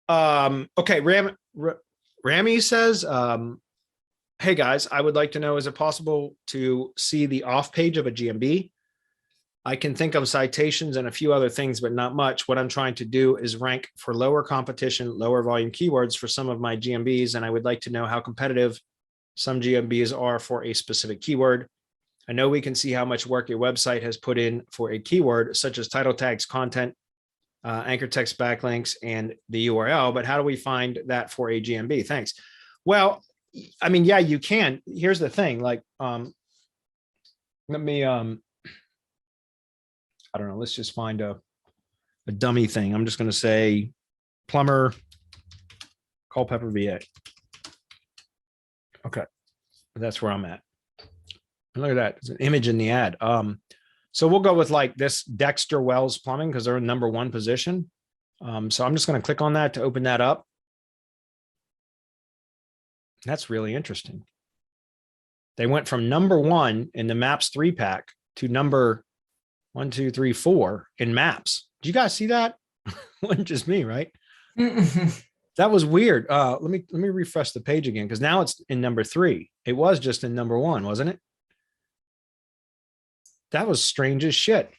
Okay, Rami says, hey guys, I would like to know, is it possible to see the off page of a GMB? I can think of citations and a few other things, but not much. What I'm trying to do is rank for lower competition, lower volume keywords for some of my GMBs, and I would like to know how competitive some GMBs are for a specific keyword. I know we can see how much work your website has put in for a keyword, such as title tags, content, anchor text backlinks, and the URL, but how do we find that for a GMB? Thanks. Well, I mean, yeah, you can. Here's the thing, like, let me, I don't know, let's just find a dummy thing. I'm just going to say plumber, Culpeper, VA. Okay, that's where I'm at. And look at that, it's an image in the ad. So we'll go with like this Dexter Wells Plumbing because they're in #1 position. So I'm just going to click on that to open that up. That's really interesting. They went from #1 in the Maps 3-pack to number 1, 2, 3, 4 in Maps. Do you guys see that? Wasn't just me, right? That was weird. Let me refresh the page again because now it's in #3. It was just in #1, wasn't it? That was strange as shit.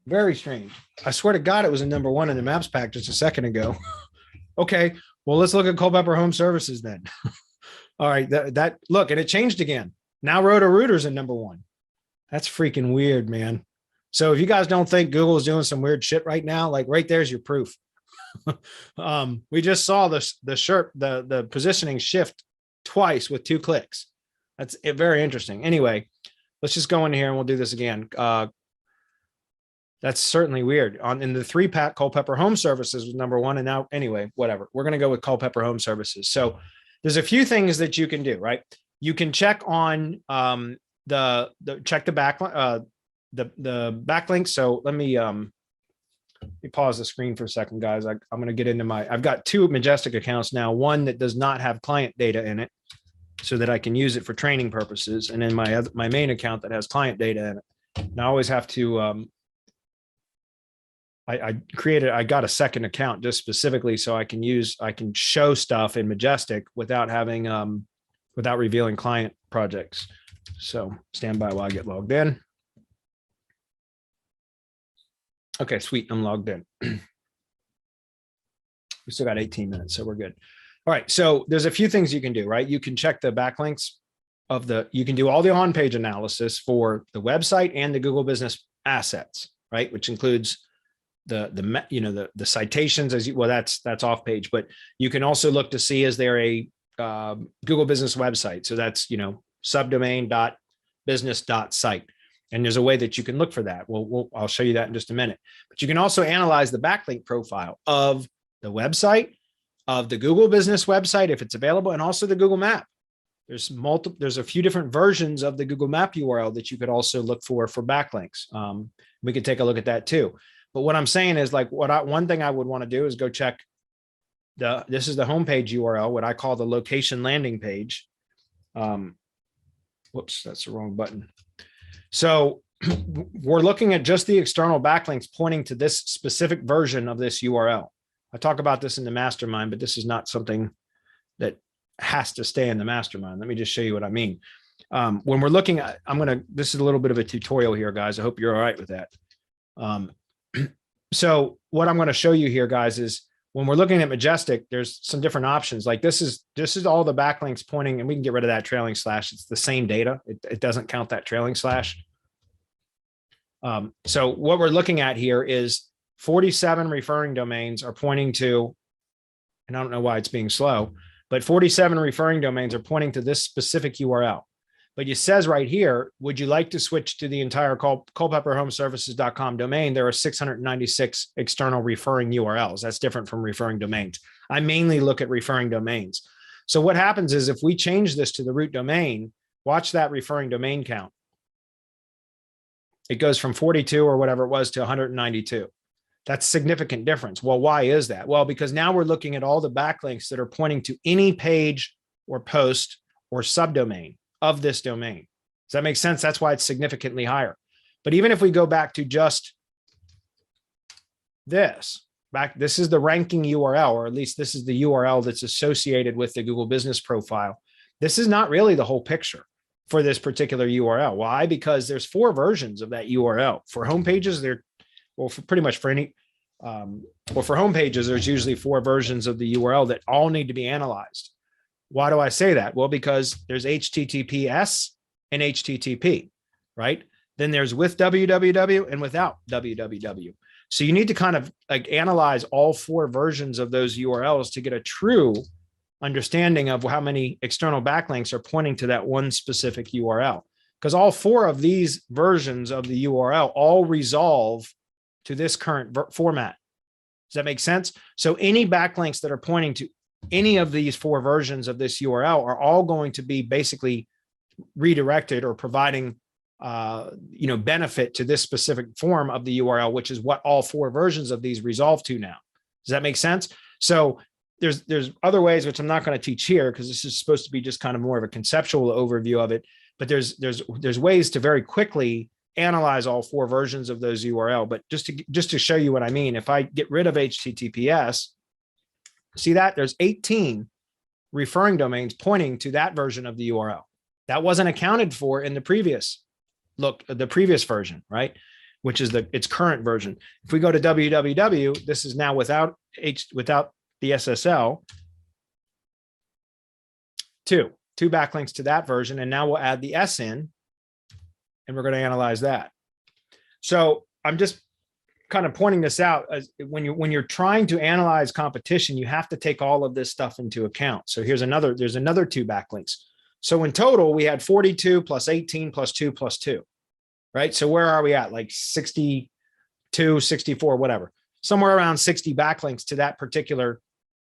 Very strange. I swear to God, it was in #1 in the Maps pack just a second ago. Okay, well, let's look at Culpeper Home Services then. All right, that look, and it changed again. Now Roto-Rooter's in #1. That's freaking weird, man. So if you guys don't think Google is doing some weird shit right now, like right there's your proof. We just saw the positioning shift twice with 2 clicks. That's very interesting. Anyway, let's just go in here and we'll do this again. That's certainly weird. In the 3-pack, Culpeper Home Services was #1, and now anyway, whatever. We're going to go with Culpeper Home Services. So there's a few things that you can do, right? You can check on check the backlink. So let me pause the screen for a second, guys. I'm going to get into I've got 2 Majestic accounts now, one that does not have client data in it so that I can use it for training purposes. And then my main account that has client data in it. And I always have to, I got a second account just specifically so I can show stuff in Majestic without having, without revealing client projects. So stand by while I get logged in. Okay, sweet. I'm logged in. We still got 18 minutes, so we're good. All right. So there's a few things you can do, right? You can check the backlinks you can do all the on-page analysis for the website and the Google Business Assets, right? Which includes the citations that's off page, but you can also look to see, is there a Google Business website? So that's, subdomain.business.site. And there's a way that you can look for that. I'll show you that in just a minute. But you can also analyze the backlink profile of the website, of the Google Business website, if it's available, and also the Google Map. There's a few different versions of the Google Map URL that you could also look for backlinks. We could take a look at that too. But what I'm saying is, like, one thing I would want to do is go check this is the homepage URL, what I call the location landing page. Whoops, that's the wrong button. So we're looking at just the external backlinks pointing to this specific version of this URL. I talk about this in the mastermind, but this is not something that has to stay in the mastermind. Let me just show you what I mean. When we're looking at, this is a little bit of a tutorial here, guys. I hope you're all right with that. So what I'm going to show you here, guys, is when we're looking at Majestic, there's some different options. Like this is all the backlinks pointing, and we can get rid of that trailing slash. It's the same data. It doesn't count that trailing slash. So what we're looking at here is 47 referring domains are pointing to, and I don't know why it's being slow, but 47 referring domains are pointing to this specific URL. But it says right here, would you like to switch to the entire culpeperhomeservices.com domain? There are 696 external referring URLs. That's different from referring domains. I mainly look at referring domains. So what happens is if we change this to the root domain, watch that referring domain count. It goes from 42 or whatever it was to 192. That's a significant difference. Well, why is that? Well, because now we're looking at all the backlinks that are pointing to any page or post or subdomain of this domain. Does that make sense? That's why it's significantly higher. But even if we go back to just this, this is the ranking URL, or at least this is the URL that's associated with the Google Business Profile. This is not really the whole picture for this particular URL. Why? Because there's 4 versions of that URL. For home pages, for pretty much for any, for home pages, there's usually 4 versions of the URL that all need to be analyzed. Why do I say that? Well, because there's HTTPS and HTTP, right? Then there's with www and without www. So you need to kind of like analyze all 4 versions of those URLs to get a true understanding of how many external backlinks are pointing to that one specific URL. Because all 4 of these versions of the URL all resolve to this current format. Does that make sense? So any backlinks that are pointing to any of these 4 versions of this URL are all going to be basically redirected or providing benefit to this specific form of the URL, which is what all 4 versions of these resolve to now. Does that make sense? So there's other ways, which I'm not going to teach here because this is supposed to be just kind of more of a conceptual overview of it. But there's ways to very quickly analyze all 4 versions of those URL. But just to show you what I mean, if I get rid of HTTPS, see that there's 18 referring domains pointing to that version of the URL. That wasn't accounted for in the previous version, right? Which is its current version. If we go to www, this is now without the SSL, two backlinks to that version. And now we'll add the S in, and we're going to analyze that. So I'm just kind of pointing this out as when you're trying to analyze competition, you have to take all of this stuff into account. So there's another 2 backlinks. So in total, we had 42 plus 18 plus 2 plus 2, right? So where are we at? Like 62, 64, whatever, somewhere around 60 backlinks to that particular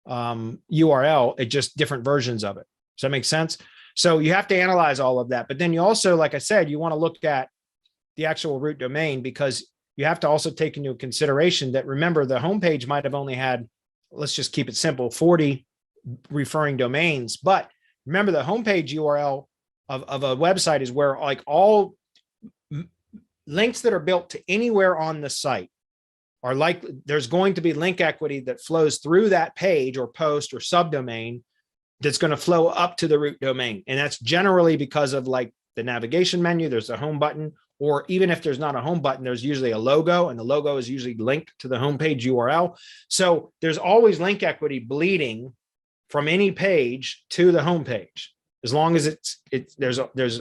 URL, it just different versions of it. Does that make sense? So you have to analyze all of that. But then you also, like I said, you want to look at the actual root domain, because you have to also take into consideration that, remember, the homepage might have only had, let's just keep it simple, 40 referring domains. But remember, the homepage URL of a website is where like all links that are built to anywhere on the site are like, there's going to be link equity that flows through that page or post or subdomain that's going to flow up to the root domain. And that's generally because of like the navigation menu, there's a home button, or even if there's not a home button, there's usually a logo, and the logo is usually linked to the homepage URL. So there's always link equity bleeding from any page to the homepage, as long as there's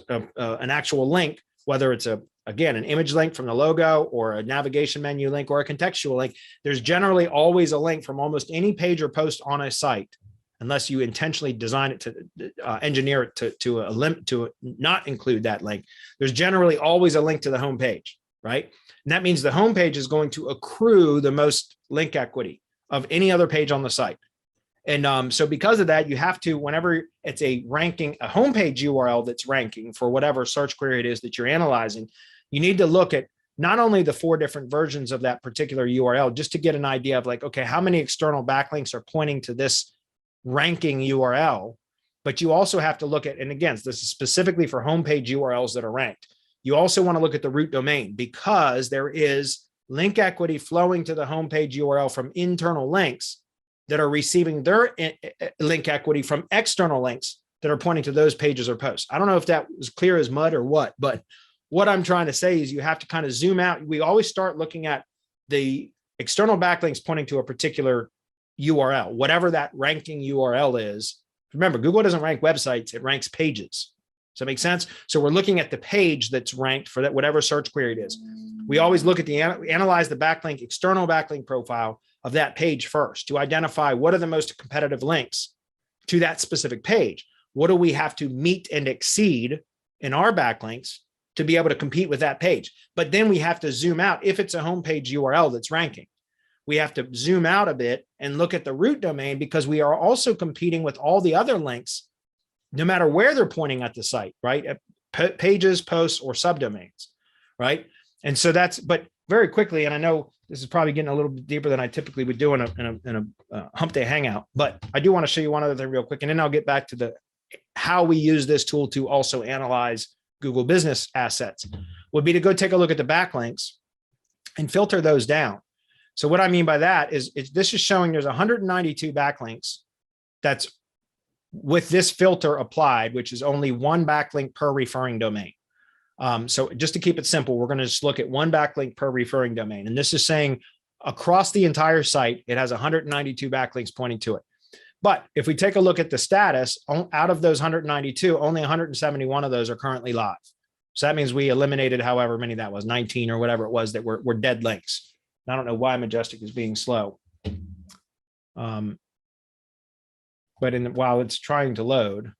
an actual link, whether it's again, an image link from the logo or a navigation menu link or a contextual link. There's generally always a link from almost any page or post on a site, unless you intentionally design it to engineer it to not include that link. There's generally always a link to the homepage, right? And that means the homepage is going to accrue the most link equity of any other page on the site. And so because of that, you have to, whenever it's a homepage URL that's ranking for whatever search query it is that you're analyzing, you need to look at not only the 4 different versions of that particular URL, just to get an idea of like, okay, how many external backlinks are pointing to this ranking URL, but you also have to look at, and again, this is specifically for homepage URLs that are ranked. You also want to look at the root domain, because there is link equity flowing to the homepage URL from internal links that are receiving their link equity from external links that are pointing to those pages or posts. I don't know if that was clear as mud or what, but what I'm trying to say is you have to kind of zoom out. We always start looking at the external backlinks pointing to a particular URL, whatever that ranking URL is. Remember, Google doesn't rank websites, it ranks pages. Does that make sense? So we're looking at the page that's ranked for that, whatever search query it is. We always look at analyze the external backlink profile of that page first to identify what are the most competitive links to that specific page. What do we have to meet and exceed in our backlinks to be able to compete with that page? But then we have to zoom out. If it's a homepage URL that's ranking, we have to zoom out a bit and look at the root domain, because we are also competing with all the other links, no matter where they're pointing at the site, right? At pages, posts, or subdomains, right? And so but very quickly, and I know this is probably getting a little bit deeper than I typically would do in a hump day hangout, but I do want to show you one other thing real quick, and then I'll get back to how we use this tool to also analyze Google business assets. Would be to go take a look at the backlinks and filter those down. So what I mean by that is this is showing there's 192 backlinks that's with this filter applied, which is only one backlink per referring domain. So just to keep it simple, we're going to just look at one backlink per referring domain. And this is saying across the entire site, it has 192 backlinks pointing to it. But if we take a look at the status, out of those 192, only 171 of those are currently live. So that means we eliminated however many that was, 19 or whatever it was that were dead links. I don't know why Majestic is being slow. But while it's trying to load,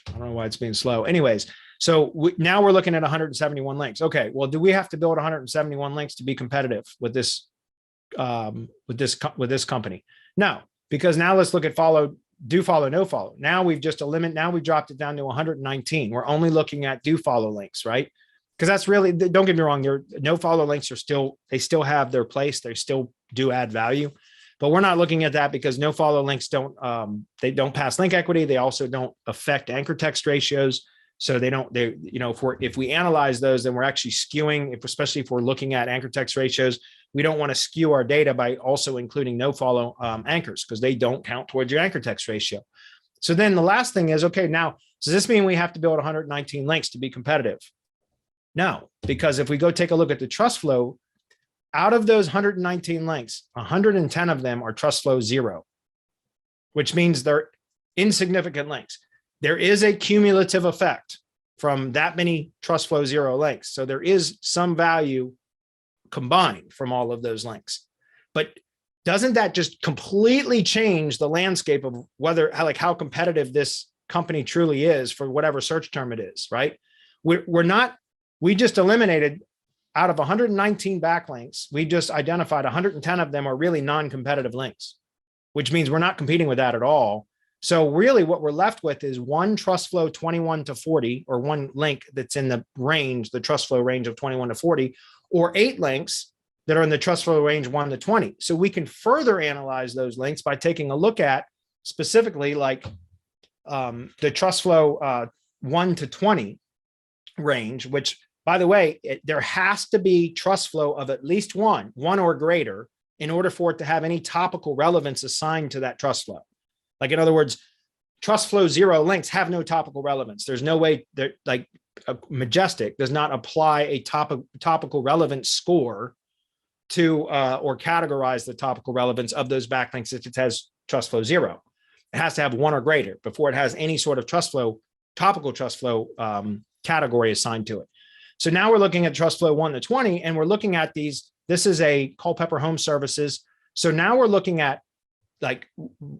I don't know why it's being slow. Anyways, so now we're looking at 171 links. Okay, well, do we have to build 171 links to be competitive with this company? No, because now let's look at do follow, no follow. Now we've just eliminated. Now we've dropped it down to 119. We're only looking at do follow links, right? Because that's really, don't get me wrong, their no follow links are still have their place. They still do add value, but we're not looking at that because no follow links don't pass link equity. They also don't affect anchor text ratios. So if we analyze those, then we're actually skewing, especially if we're looking at anchor text ratios, we don't want to skew our data by also including no follow anchors because they don't count towards your anchor text ratio. So then the last thing is, okay, now, does this mean we have to build 119 links to be competitive? No, because if we go take a look at the trust flow, out of those 119 links, 110 of them are trust flow 0, which means they're insignificant links. There is a cumulative effect from that many trust flow 0 links. So there is some value combined from all of those links. But doesn't that just completely change the landscape of how competitive this company truly is for whatever search term it is, right? We just eliminated out of 119 backlinks, we just identified 110 of them are really non-competitive links, which means we're not competing with that at all. So really what we're left with is one trust flow 21 to 40, or one link that's in the trust flow range of 21 to 40, or 8 links that are in the trust flow range 1 to 20. So we can further analyze those links by taking a look at specifically like the trust flow 1 to 20 range, which, by the way, there has to be trust flow of at least one or greater in order for it to have any topical relevance assigned to that trust flow. Like, in other words, trust flow 0 links have no topical relevance. There's no way that, like, Majestic does not apply a topical relevance score to or categorize the topical relevance of those backlinks if it has trust flow 0. It has to have 1 or greater before it has any sort of topical trust flow category assigned to it. So now we're looking at trust flow 1 to 20, and we're looking at these. This is a Culpeper Home Services. So now we're looking at, like,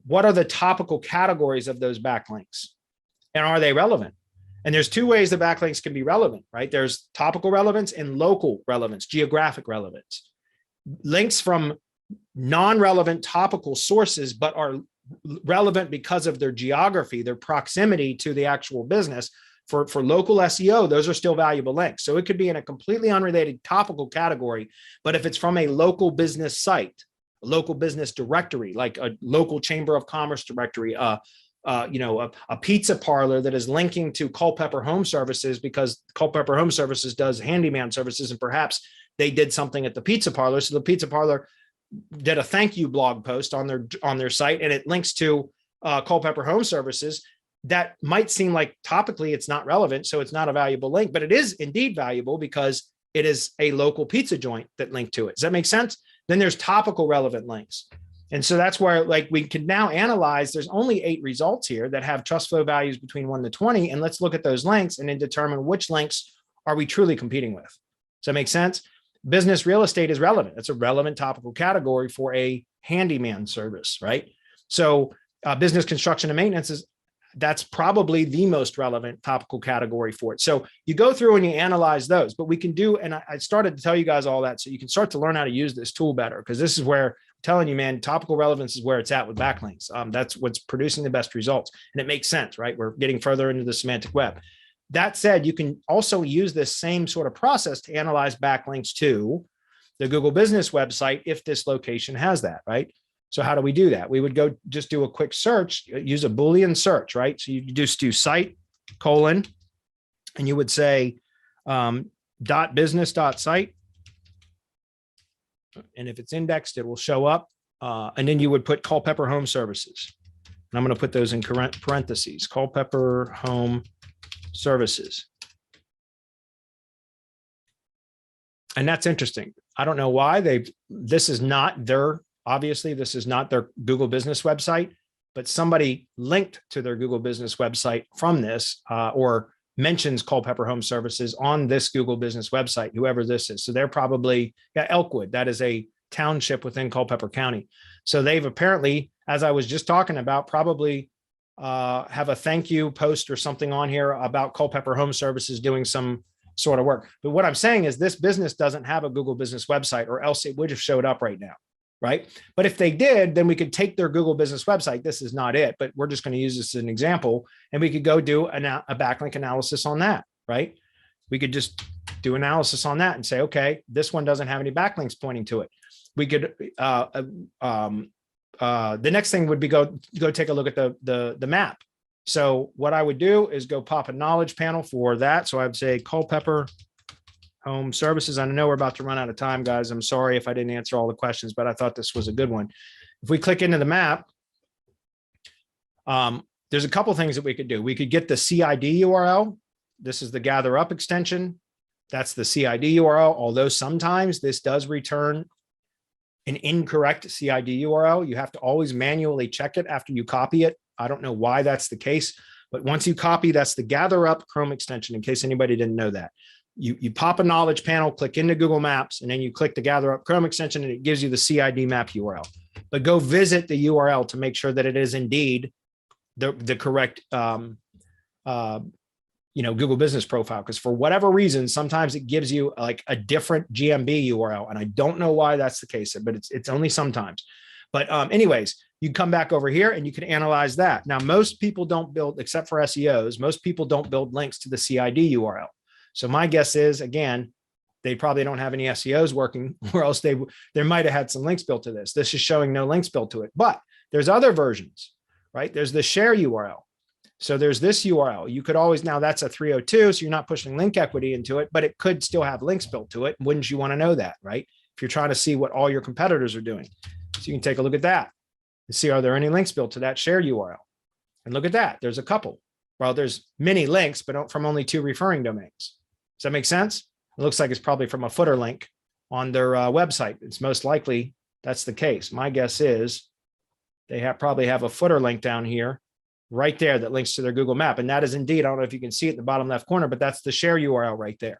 what are the topical categories of those backlinks, and are they relevant? And there's 2 ways the backlinks can be relevant, right? There's topical relevance and local relevance, geographic relevance. Links from non-relevant topical sources, but are relevant because of their geography, their proximity to the actual business. For local SEO, those are still valuable links. So it could be in a completely unrelated topical category, but if it's from a local business site, a local business directory, like a local chamber of commerce directory, a pizza parlor that is linking to Culpeper Home Services because Culpeper Home Services does handyman services, and perhaps they did something at the pizza parlor. So the pizza parlor did a thank you blog post on their site, and it links to Culpeper Home Services. That might seem like topically it's not relevant, so it's not a valuable link, but it is indeed valuable because it is a local pizza joint that linked to it. Does that make sense? Then there's topical relevant links. And so that's where, like, we can now analyze, there's only 8 results here that have trust flow values between 1 to 20. And let's look at those links and then determine which links are we truly competing with. Does that make sense? Business real estate is relevant. It's a relevant topical category for a handyman service, right? So business construction and maintenance that's probably the most relevant topical category for it. So you go through and you analyze those, but we can do, and I started to tell you guys all that so you can start to learn how to use this tool better, because this is where I'm telling you, man, topical relevance is where it's at with backlinks. That's what's producing the best results. And it makes sense, right? We're getting further into the semantic web. That said, you can also use this same sort of process to analyze backlinks to the Google Business website if this location has that, right? So how do we do that? We would go just do a quick search, use a Boolean search, right? So you just do site : and you would say .business.site. And if it's indexed, it will show up. And then you would put Culpeper Home Services. And I'm going to put those in parentheses, Culpeper Home Services. And that's interesting. I don't know why this is not their, obviously this is not their Google business website, but somebody linked to their Google business website from this, or mentions Culpeper Home Services on this Google business website, whoever this is. So they're probably, yeah, Elkwood, that is a township within Culpeper County. So they've apparently, as I was just talking about, probably have a thank you post or something on here about Culpeper Home Services doing some sort of work. But what I'm saying is this business doesn't have a Google business website, or else it would have showed up right now, right? But if they did, then we could take their Google business website. This is not it, but we're just going to use this as an example, and we could go do a backlink analysis on that, right? We could just do analysis on that and say, okay, this one doesn't have any backlinks pointing to it. We could, the next thing would be go take a look at the map. So what I would do is go pop a knowledge panel for that. So I would say Culpeper Home Services. I know we're about to run out of time, guys. I'm sorry if I didn't answer all the questions, but I thought this was a good one. If we click into the map, there's a couple things that we could do. We could get the CID URL. This is the gather up extension. That's the CID URL, although sometimes this does return an incorrect CID URL. You have to always manually check it after you copy it. I don't know why that's the case, but once you copy, that's the gather up Chrome extension, in case anybody didn't know that. You pop a knowledge panel, click into Google Maps, and then you click the gather up Chrome extension, and it gives you the CID map URL. But go visit the URL to make sure that it is indeed the correct Google business profile, because for whatever reason, sometimes it gives you like a different GMB URL. And I don't know why that's the case, but it's only sometimes. But anyways, you come back over here and you can analyze that. Now, most people don't build, except for SEOs, most people don't build links to the CID URL. So my guess is, again, they probably don't have any SEOs working, or else they might have had some links built to this. This is showing no links built to it, but there's other versions, right? There's the share URL. So there's this URL. You could always, now that's a 302, so you're not pushing link equity into it, but it could still have links built to it. Wouldn't you want to know that, right? If you're trying to see what all your competitors are doing. So you can take a look at that and see, are there any links built to that share URL? And look at that. There's a couple. Well, there's many links, but from only 2 referring domains. Does that make sense? It looks like it's probably from a footer link on their website. It's most likely that's the case. My guess is they probably have a footer link down here right there that links to their Google map. And that is indeed, I don't know if you can see it in the bottom left corner, but that's the share URL right there.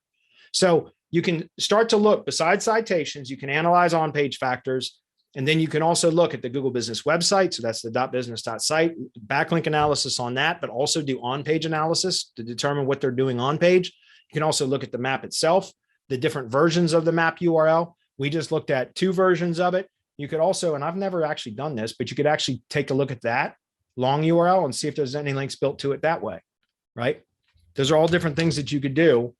So you can start to look, besides citations, you can analyze on-page factors. And then you can also look at the Google business website. So that's the .business.site, backlink analysis on that, but also do on-page analysis to determine what they're doing on page. You can also look at the map itself, the different versions of the map URL. We just looked at 2 versions of it. You could also, and I've never actually done this, but you could actually take a look at that long URL and see if there's any links built to it that way, right? Those are all different things that you could do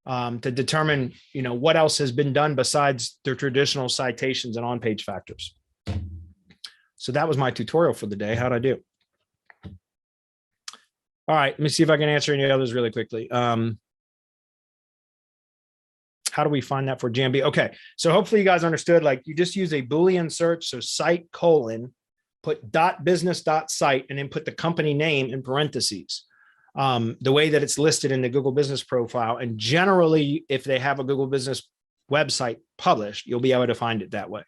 to determine, what else has been done besides their traditional citations and on-page factors. So that was my tutorial for the day. How'd I do? All right, let me see if I can answer any others really quickly. How do we find that for GMB? Okay, so hopefully you guys understood, like you just use a Boolean search. So site : put .business.site and then put the company name in parentheses. The way that it's listed in the Google business profile. And generally, if they have a Google business website published, you'll be able to find it that way.